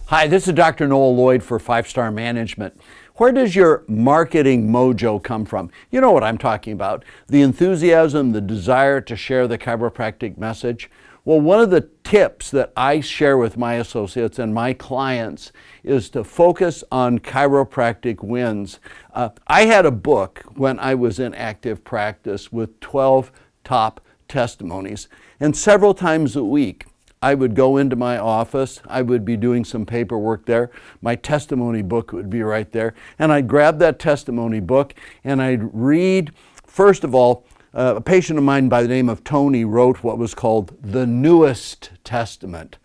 Hi, this is Dr. Noel Lloyd for 5-Star Management. Where does your marketing mojo come from? You know what I'm talking about. The enthusiasm, the desire to share the chiropractic message. Well, one of the tips that I share with my associates and my clients is to focus on chiropractic wins. I had a book when I was in active practice with 12 top testimonies, and several times a week I would go into my office, I would be doing some paperwork there, my testimony book would be right there, and I'd grab that testimony book and I'd read, first of all, a patient of mine by the name of Tony wrote what was called the Newest Testament.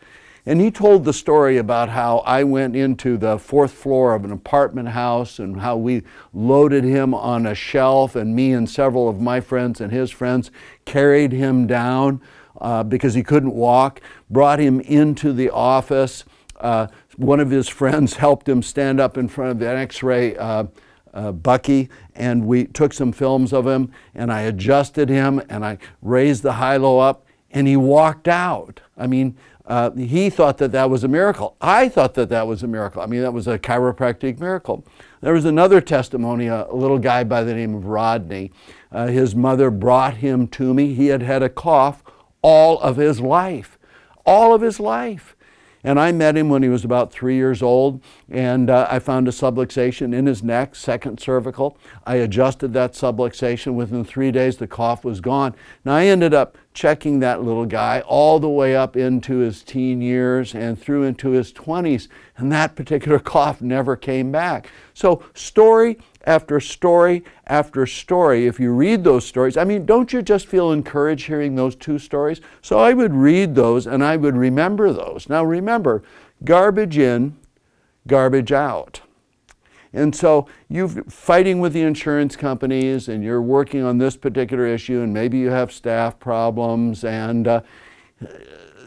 And he told the story about how I went into the 4th floor of an apartment house and how we loaded him on a shelf, and me and several of my friends and his friends carried him down because he couldn't walk, brought him into the office. One of his friends helped him stand up in front of the X-ray Bucky, and we took some films of him, and I adjusted him, and I raised the high-low up, and he walked out. I mean, he thought that that was a miracle. I thought that that was a miracle. I mean, that was a chiropractic miracle. There was another testimony, a little guy by the name of Rodney. His mother brought him to me. He had had a cough all of his life, all of his life. And I met him when he was about 3 years old, and I found a subluxation in his neck, second cervical. I adjusted that subluxation. Within 3 days, the cough was gone. Now, I ended up checking that little guy all the way up into his teen years and through into his 20s, and that particular cough never came back. So story after story after story. If you read those stories, I mean, don't you just feel encouraged hearing those two stories? So I would read those and I would remember those. Now remember, garbage in, garbage out. And so you're fighting with the insurance companies and you're working on this particular issue, and maybe you have staff problems, and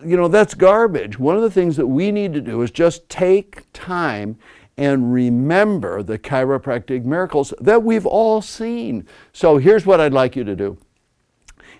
you know, that's garbage. One of the things that we need to do is just take time and remember the chiropractic miracles that we've all seen. So here's what I'd like you to do.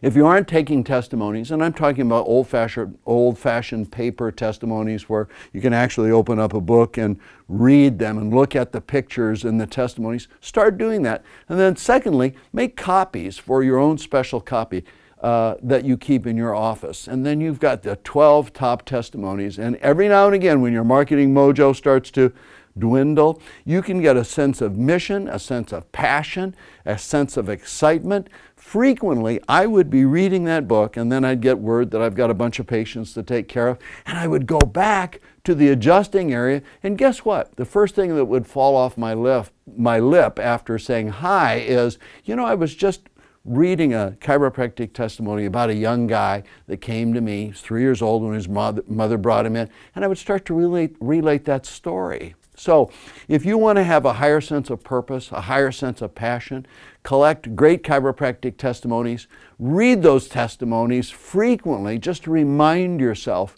If you aren't taking testimonies, and I'm talking about old-fashioned paper testimonies where you can actually open up a book and read them and look at the pictures and the testimonies, start doing that. And then secondly, make copies for your own special copy that you keep in your office. And then you've got the 12 top testimonies, and every now and again when your marketing mojo starts to dwindle, you can get a sense of mission, a sense of passion, a sense of excitement. Frequently, I would be reading that book, and then I'd get word that I've got a bunch of patients to take care of, and I would go back to the adjusting area, and guess what? The first thing that would fall off my lip after saying hi is, you know, I was just reading a chiropractic testimony about a young guy that came to me. He's 3 years old when his mother brought him in, and I would start to relate that story. So if you want to have a higher sense of purpose, a higher sense of passion, collect great chiropractic testimonies, read those testimonies frequently just to remind yourself,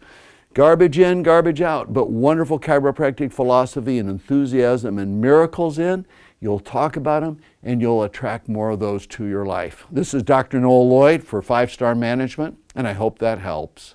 garbage in, garbage out, but wonderful chiropractic philosophy and enthusiasm and miracles in. You'll talk about them and you'll attract more of those to your life. This is Dr. Noel Lloyd for 5-Star Management, and I hope that helps.